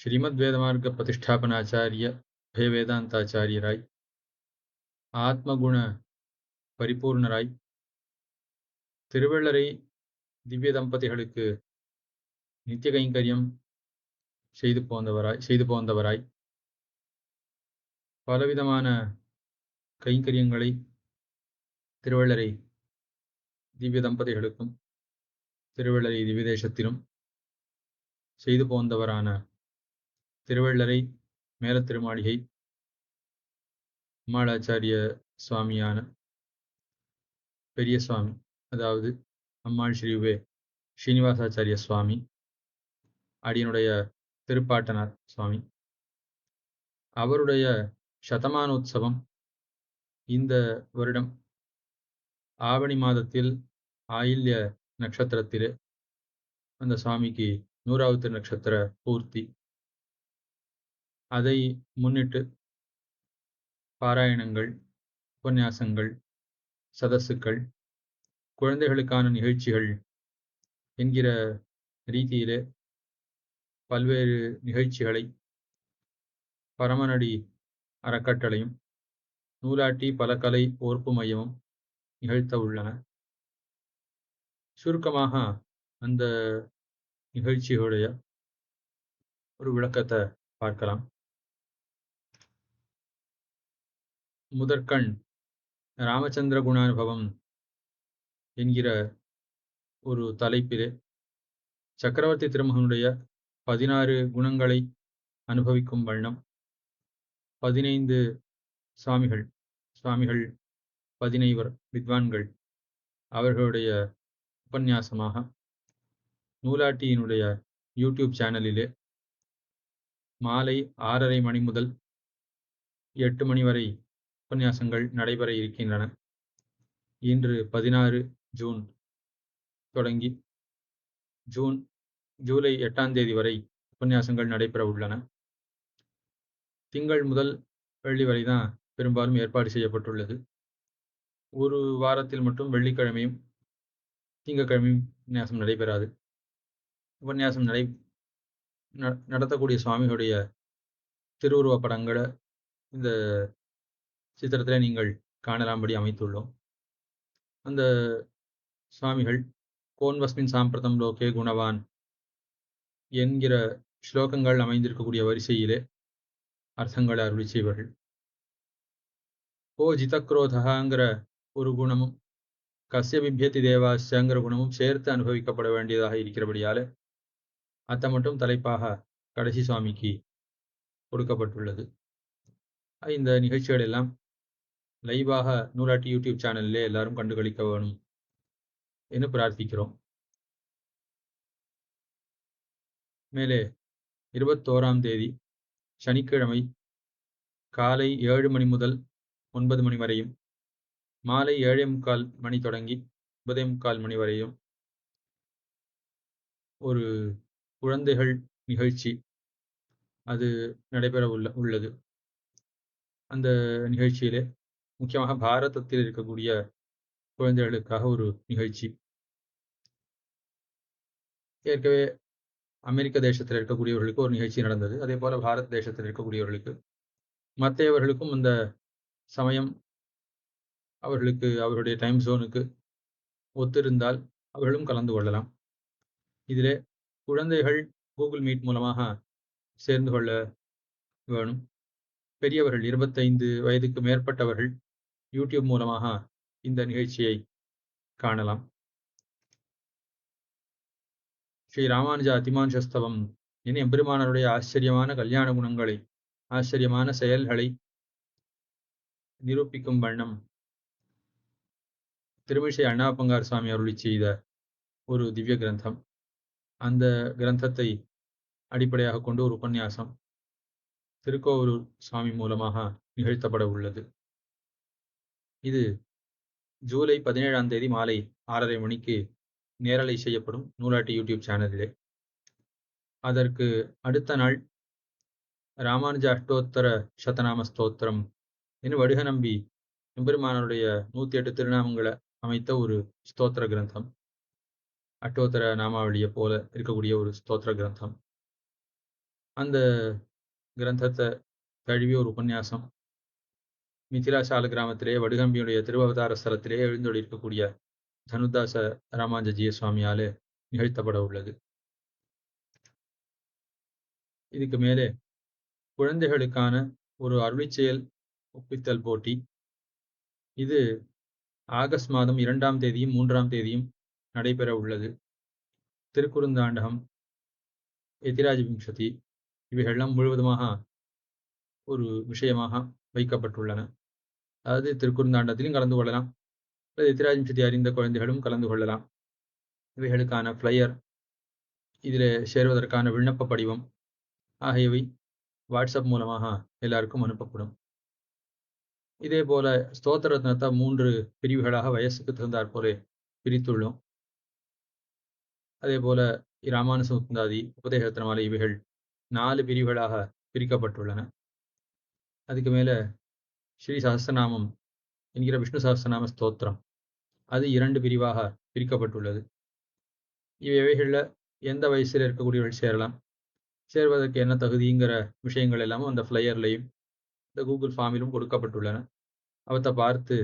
ஸ்ரீமத் வேதமார்க்க பிரதிஷ்டாபனாச்சாரிய பே வேதாந்தாச்சாரியராய் ஆத்மகுண பரிபூர்ணராய் திருவள்ளரை திவ்ய தம்பதிகளுக்கு நித்திய கைங்கரியம் செய்து போந்தவராய் பலவிதமான கைங்கரியங்களை திருவள்ளரை திவ்ய தம்பதிகளுக்கும் திருவள்ளரை திவ்ய தேசத்திலும் செய்து போந்தவரான திருவள்ளரை மேல திருமாளிகை அம்மாளாச்சாரிய சுவாமியான பெரிய சுவாமி, அதாவது அம்மாள் ஸ்ரீ ஸ்ரீனிவாசாச்சாரிய சுவாமி, அடியனுடைய திருப்பாட்டனார் சுவாமி, அவருடைய சதமானோத்சவம் இந்த வருடம் ஆவணி மாதத்தில் ஆயில்ய நட்சத்திரத்திலே அந்த சுவாமிக்கு 100வது நட்சத்திர பூர்த்தி. அதை முன்னிட்டு பாராயணங்கள், உபன்யாசங்கள், சதசுக்கள், குழந்தைகளுக்கான நிகழ்ச்சிகள் என்கிற ரீதியிலே பல்வேறு நிகழ்ச்சிகளை பரமநடி அறக்கட்டளையும் நூலாட்டி பலகலை ஓர்ப்பு மையமும் நிகழ்த்த உள்ளன. சுருக்கமாக அந்த நிகழ்ச்சிகளுடைய ஒரு விளக்கத்தை பார்க்கலாம். முதற்கண் ராமச்சந்திர குணானுபவம் என்கிற ஒரு தலைப்பிலே சக்கரவர்த்தி திருமகனுடைய 16 குணங்களை அனுபவிக்கும் வண்ணம் 15 சுவாமிகள் 15 வித்வான்கள் அவர்களுடைய உபன்யாசமாக நூலாட்டியினுடைய யூடியூப் சேனலிலே மாலை 6:30 மணி முதல் 8 மணி வரை உபன்யாசங்கள் நடைபெற இருக்கின்றன. இன்று 16 ஜூன் தொடங்கி ஜூலை 8ஆம் தேதி வரை உபன்யாசங்கள் நடைபெற உள்ளன. திங்கள் முதல் வெள்ளி வரை தான் பெரும்பாலும் ஏற்பாடு செய்யப்பட்டுள்ளது. ஒரு வாரத்தில் மட்டும் வெள்ளிக்கிழமையும் திங்கட்கிழமையும் உபன்யாசம் நடைபெறாது. உபன்யாசம் நடத்தக்கூடிய சுவாமிகளுடைய திருவுருவ படங்களை இந்த சித்திரத்தில் நீங்கள் காணலாம்படி அமைத்துள்ளோம். அந்த சுவாமிகள் கோன்வஸ்மின் சாம்பிரதம் லோகே குணவான் என்கிற ஸ்லோகங்கள் அமைந்திருக்கக்கூடிய வரிசையிலே அர்த்தங்களை அருளி செய்வார்கள். ஜிதக்ரோதகாங்கிற ஒரு குணமும் கஸ்ய பிபியதி தேவாஸ்யங்கிற குணமும் சேர்த்து அனுபவிக்கப்பட வேண்டியதாக இருக்கிறபடியாலே அத்தை மட்டும் தலைப்பாக கடைசி சுவாமிக்கு கொடுக்கப்பட்டுள்ளது. இந்த நிகழ்ச்சிகள் எல்லாம் லைவாக நூலாட்டி யூடியூப் சேனலிலே எல்லாரும் கண்டுகளிக்க வேணும் என்று பிரார்த்திக்கிறோம். மேலே 21ஆம் தேதி சனிக்கிழமை காலை 7 மணி முதல் 9 மணி வரையும் மாலை 7:45 மணி தொடங்கி 9:45 மணி வரையும் ஒரு குழந்தைகள் நிகழ்ச்சி அது நடைபெற உள்ளது. அந்த நிகழ்ச்சியிலே முக்கியமாக பாரதத்தில் இருக்கக்கூடிய குழந்தைகளுக்காக ஒரு நிகழ்ச்சி. ஏற்கனவே அமெரிக்க தேசத்தில் இருக்கக்கூடியவர்களுக்கு ஒரு நிகழ்ச்சி நடந்தது. அதே போல பாரத தேசத்தில் இருக்கக்கூடியவர்களுக்கு மற்றவர்களுக்கும் இந்த சமயம் அவர்களுக்கு அவருடைய டைம் ஜோனுக்கு ஒத்திருந்தால் அவர்களும் கலந்து கொள்ளலாம். இதிலே குழந்தைகள் கூகுள் மீட் மூலமாக சேர்ந்து கொள்ள வேணும். பெரியவர்கள் 25 வயதுக்கு மேற்பட்டவர்கள் யூடியூப் மூலமாக இந்த நிகழ்ச்சியை காணலாம். ஸ்ரீ ராமானுஜ அதிமானுஷஸ்தவம் என எம்பெருமானருடைய ஆச்சரியமான கல்யாண குணங்களை, ஆச்சரியமான செயல்களை நிரூபிக்கும் வண்ணம் திருமிழிசை அண்ணாப்பங்கார் சுவாமி அருளி செய்த ஒரு திவ்ய கிரந்தம். அந்த கிரந்தத்தை அடிப்படையாக கொண்டு ஒரு உபன்யாசம் திருக்கோவலூர் சுவாமி மூலமாக நிகழ்த்தப்பட உள்ளது. இது ஜூலை 17ஆம் தேதி மாலை 6:30 மணிக்கு நேரலை செய்யப்படும் நூலாட்டி யூடியூப் சேனலிலே. அதற்கு அடுத்த நாள் ராமானுஜ அஷ்டோத்தர சதநாம ஸ்தோத்திரம் என வடுக நம்பி எம்பெருமானருடைய 108 திருநாமங்களை அமைத்த ஒரு ஸ்தோத்திர கிரந்தம். அஷ்டோத்தர நாமாவளியை போல இருக்கக்கூடிய ஒரு ஸ்தோத்திர கிரந்தம். அந்த கிரந்தத்த தழுவிய ஒரு உபன்யாசம். மிதிலாசால கிராமத்திலே வடுகம்பியுடைய திருவவதார ஸ்தலத்திலே எழுந்தருளியிருக்கக்கூடிய தனுதாச ராமானுஜீய சுவாமியாலே நிகழ்த்தப்பட உள்ளது. இதுக்கு மேலே குழந்தைகளுக்கான ஒரு அருளிச்செயல் ஒப்பித்தல் போட்டி. இது ஆகஸ்ட் மாதம் 2ஆம் தேதியும் 3ஆம் தேதியும் நடைபெற உள்ளது. திருக்குறுந்தாண்டகம், எதிராஜ விம்சதி இவைகள்லாம் முழுவதுமாக ஒரு விஷயமாக வைக்கப்பட்டுள்ளன. அதாவது திருக்குறுந்தாண்டத்திலும் கலந்து கொள்ளலாம், எதிராஜ விம்சதி அறிந்த குழந்தைகளும் கலந்து கொள்ளலாம். இவைகளுக்கான ஃப்ளையர், இதில் சேர்வதற்கான விண்ணப்ப படிவம் ஆகியவை வாட்ஸ்அப் மூலமாக எல்லாருக்கும் அனுப்பப்படும். இதே போல ஸ்தோத்திர ரத்னத்தை 3 பிரிவுகளாக வயசுக்கு தகுந்தாற்போல பிரித்துள்ளோம். அதே போல இராமானுச முகுந்தாதி, உபதேச ரத்னமாலை இவைகள் 4 பிரிவுகளாக பிரிக்கப்பட்டுள்ளன. அதுக்கு மேல ஸ்ரீ சஹஸ்ரநாமம் என்கிற விஷ்ணு சஹஸ்ரநாம ஸ்தோத்திரம், அது 2 பிரிவாக பிரிக்கப்பட்டுள்ளது. இவைகளில் எந்த வயசில் இருக்கக்கூடியவர்கள் சேரலாம், சேர்வதற்கு என்ன தகுதிங்கிற விஷயங்கள் எல்லாமும் அந்த ஃப்ளையர்லையும் இந்த கூகுள் ஃபார்மிலும் கொடுக்கப்பட்டுள்ளன. அவற்றை பார்த்து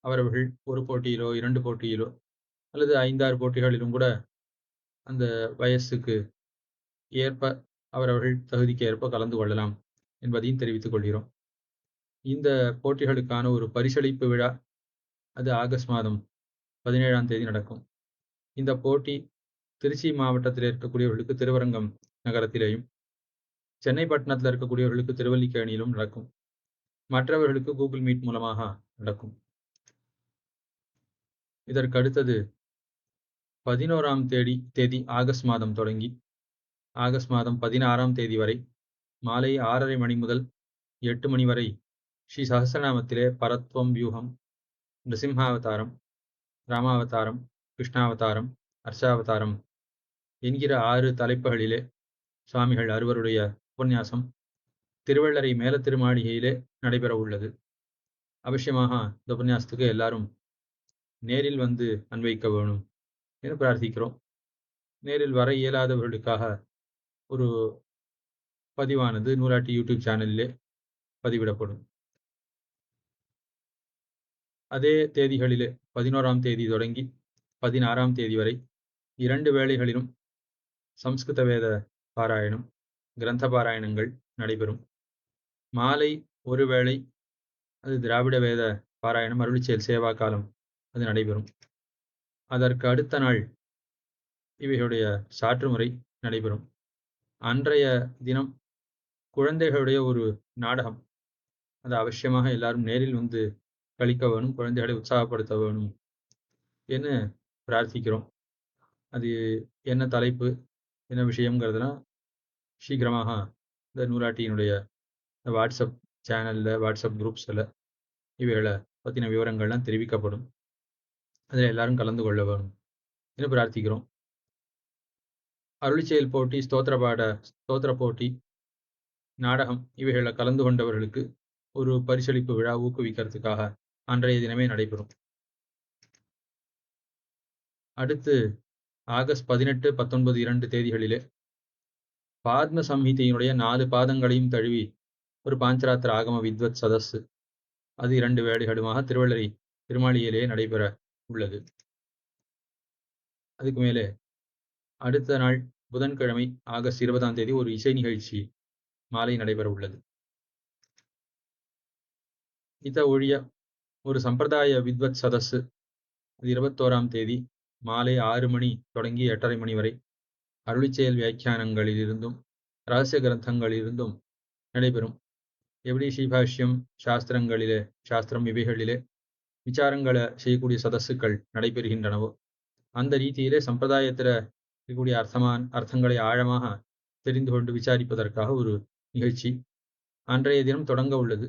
அவர்கள் ஒரு போட்டியிலோ 2 போட்டியிலோ அல்லது 5-6 போட்டிகளிலும் கூட அந்த வயசுக்கு ஏற்ப அவரவர்கள் தகுதிக்கு ஏற்ப கலந்து கொள்ளலாம் என்பதையும் தெரிவித்துக் கொள்கிறோம். இந்த போட்டிகளுக்கான ஒரு பரிசளிப்பு விழா அது ஆகஸ்ட் மாதம் 17ஆம் தேதி நடக்கும். இந்த போட்டி திருச்சி மாவட்டத்தில் இருக்கக்கூடியவர்களுக்கு திருவரங்கம் நகரத்திலேயும், சென்னை பட்டணத்தில் இருக்கக்கூடியவர்களுக்கு திருவல்லிக்கேணியிலும் நடக்கும். மற்றவர்களுக்கு கூகுள் மீட் மூலமாக நடக்கும். இதற்கு அடுத்தது 11ஆம் தேதி ஆகஸ்ட் மாதம் தொடங்கி ஆகஸ்ட் மாதம் 16ஆம் தேதி வரை மாலை 6:30 மணி முதல் 8 மணி வரை ஸ்ரீ சஹஸ்ரநாமத்திலே பரத்வம், வியூகம், நிருசிம்ஹாவதாரம், ராமாவதாரம், கிருஷ்ணாவதாரம், அர்ச்சாவதாரம் என்கிற 6 தலைப்புகளிலே சுவாமிகள் அறுவருடைய உபன்யாசம் திருவள்ளரை மேல திருமாளிகையிலே நடைபெற உள்ளது. அவசியமாக இந்த உபன்யாசத்துக்கு எல்லாரும் நேரில் வந்து அன்வைக்க வேணும் என பிரார்த்திக்கிறோம். நேரில் வர இயலாதவர்களுக்காக ஒரு பதிவானது நூலாட்டி யூடியூப் சேனலிலே பதிவிடப்படும். அதே தேதிகளிலே 11ஆம் தேதி தொடங்கி 16ஆம் தேதி வரை 2 வேளைகளிலும் சம்ஸ்கிருத வேத பாராயணம், கிரந்த பாராயணங்கள் நடைபெறும். மாலை ஒரு வேளை அது திராவிட வேத பாராயணம், அருளிச்செயல் சேவா காலம் அது நடைபெறும். அதற்கு அடுத்த நாள் இவைகளுடைய சாற்றுமுறை நடைபெறும். அன்றைய தினம் குழந்தைகளுடைய ஒரு நாடகம், அது அவசியமாக எல்லாரும் நேரில் வந்து கழிக்க வேணும், குழந்தைகளை உற்சாகப்படுத்த வேணும் என்று பிரார்த்திக்கிறோம். அது என்ன தலைப்பு, என்ன விஷயங்கிறதுலாம் சீக்கிரமாக இந்த நூலாட்டியினுடைய வாட்ஸ்அப் சேனலில், வாட்ஸ்அப் குரூப்ஸில் இவைகளை பற்றின விவரங்கள்லாம் தெரிவிக்கப்படும். அதில் எல்லாரும் கலந்து கொள்ள வேணும் என்று பிரார்த்திக்கிறோம். அருளிச்செயல் போட்டி, ஸ்தோத்திர போட்டி, நாடகம் இவைகளில் கலந்து கொண்டவர்களுக்கு ஒரு பரிசளிப்பு விழா ஊக்குவிக்கிறதுக்காக அன்றைய தினமே நடைபெறும். அடுத்து ஆகஸ்ட் 18, 19, 2 தேதிகளிலே பாத்ம சம்ஹிதையினுடைய 4 பாதங்களையும் தழுவி ஒரு பாஞ்சராத்திர ஆகம வித்வத் சதஸ், அது 2 வேளைகளுமாக திருவள்ளரை திருமாளிகையிலே நடைபெற உள்ளது. அதுக்கு மேலே அடுத்த நாள் புதன்கிழமை ஆகஸ்ட் 20ஆம் தேதி ஒரு இசை நிகழ்ச்சி மாலை நடைபெற உள்ளது. இத ஒழிய ஒரு சம்பிரதாய வித்வத் சதஸ், அது 21ஆம் தேதி மாலை 6 மணி தொடங்கி 8:30 மணி வரை அருளிச்செயல் வியாக்கியானங்களிலிருந்தும் ரகசிய கிரந்தங்களிலிருந்தும் நடைபெறும். எப்படி ஸ்ரீபாஷ்யம், சாஸ்திரம் இவைகளிலே விசாரங்களை செய்யக்கூடிய சதஸ்ஸுக்கள் நடைபெறுகின்றனவோ அந்த ரீதியிலே சம்பிரதாயத்தில் இருக்கக்கூடிய அர்த்தங்களை ஆழமாக தெரிந்து கொண்டு விசாரிப்பதற்காக ஒரு நிகழ்ச்சி அன்றைய தினம் தொடங்க உள்ளது.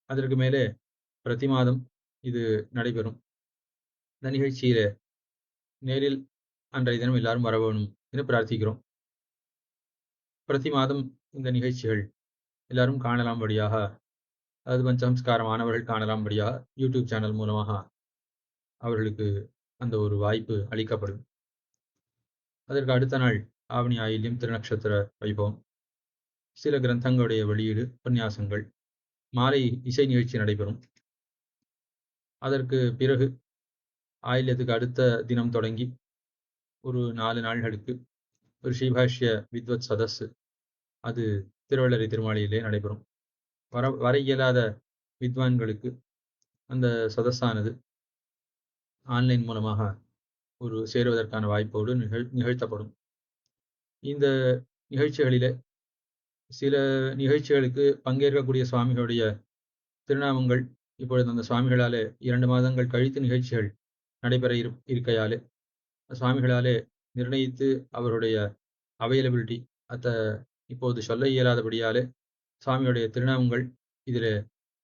அதற்கு மேலே பிரதி மாதம் இது நடைபெறும். இந்த நிகழ்ச்சியிலே நேரில் அன்றைய தினம் எல்லாரும் வர வேணும் என்று பிரார்த்திக்கிறோம். பிரதி மாதம் இந்த நிகழ்ச்சிகள் எல்லாரும் காணலாம்படியாக, அதாவது பஞ்சசம்ஸ்கார மாணவர்கள் காணலாம்படியாக யூடியூப் சேனல் மூலமாக அவர்களுக்கு அந்த ஒரு வாய்ப்பு அளிக்கப்படும். அதற்கு அடுத்த நாள் ஆவணி ஆயில்யம் திருநக்ஷத்திர வைபவம். சில கிரந்தங்களுடைய வெளியீடு, உபன்யாசங்கள், மாலை இசை நிகழ்ச்சி நடைபெறும். அதற்கு பிறகு ஆயில்யத்துக்கு அடுத்த தினம் தொடங்கி ஒரு 4 நாள்களுக்கு ஒரு ஸ்ரீபாஷ்ய வித்வத் சதஸ் அது திருவள்ளரை திருமாளியிலே நடைபெறும். வர இயலாத வித்வான்களுக்கு அந்த சதஸ்ஸானது ஆன்லைன் மூலமாக ஒரு சேருவதற்கான வாய்ப்போடு நிகழ்த்தப்படும். இந்த நிகழ்ச்சிகளிலே சில நிகழ்ச்சிகளுக்கு பங்கேற்கக்கூடிய சுவாமிகளுடைய திருநாமங்கள் இப்பொழுது அந்த சுவாமிகளாலே 2 மாதங்கள் கழித்து நிகழ்ச்சிகள் நடைபெற இருக்கையாலே சுவாமிகளாலே நிர்ணயித்து அவருடைய அவைலபிலிட்டி இப்போது சொல்ல இயலாதபடியாலே சுவாமியுடைய திருநாமங்கள் இதிலே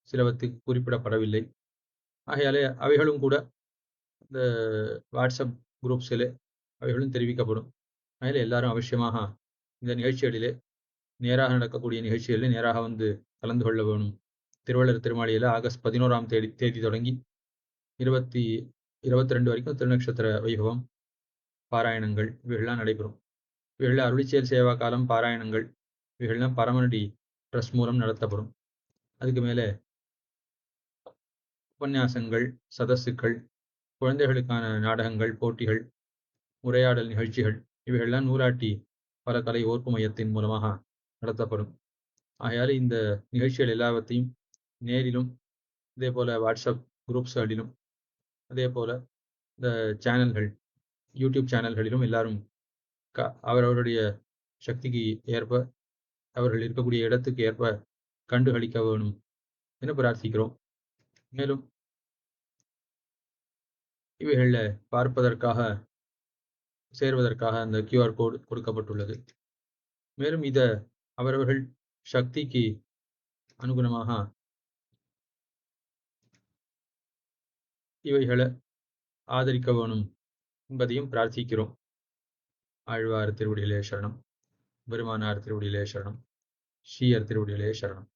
சிலவற்றுக்கு குறிப்பிடப்படவில்லை. ஆகையாலே அவைகளும் கூட இந்த வாட்ஸ்அப் குரூப்ஸிலே அவைகளும் தெரிவிக்கப்படும். ஆகையால் எல்லாரும் அவசியமாக இந்த நிகழ்ச்சிகளிலே நேராக நடக்கக்கூடிய நிகழ்ச்சிகளிலே நேராக வந்து கலந்து கொள்ள வேணும். திருவள்ளர் திருமாளியில் ஆகஸ்ட் 11ஆம் தேதி தொடங்கி 22 வரைக்கும் திருநக்ஷத்திர வைபவம், பாராயணங்கள் இவைகள்லாம் நடைபெறும். இவைகளில் அருளிச்செயல் சேவா காலம், பாராயணங்கள் இவைகள்லாம் பரமனடி ட்ரஸ்ட் மூலம் நடத்தப்படும். அதுக்கு மேலே உபன்யாசங்கள், சதஸ்ஸுக்கள், குழந்தைகளுக்கான நாடகங்கள், போட்டிகள், உரையாடல் நிகழ்ச்சிகள் இவைகள்லாம் நூலாட்டி பலகலை ஓர்ப்பு மையத்தின் மூலமாக நடத்தப்படும். ஆகையால் இந்த நிகழ்ச்சிகள் எல்லாவற்றையும் நேரிலும் இதே போல வாட்ஸ்அப் குரூப்ஸ்களிலும் அதே போல இந்த சேனல்கள், யூடியூப் சேனல்களிலும் எல்லாரும் அவரவருடைய சக்திக்கு ஏற்ப அவர்கள் இருக்கக்கூடிய இடத்துக்கு ஏற்ப கண்டுகளிக்க வேணும் என பிரார்த்திக்கிறோம். மேலும் இவைகளில் பார்ப்பதற்காக சேர்வதற்காக அந்த QR கோடு கொடுக்கப்பட்டுள்ளது. மேலும் இதை அவரவர்கள் சக்திக்கு அனுகுணமாக இவைகளை ஆதரிக்க வேணும் என்பதையும் பிரார்த்திக்கிறோம். ஆழ்வார் திருவடிகளே சரணம், பெருமானார் திருவடிகளே சரணம், ஸ்ரீயர் திருவடிகளே சரணம்.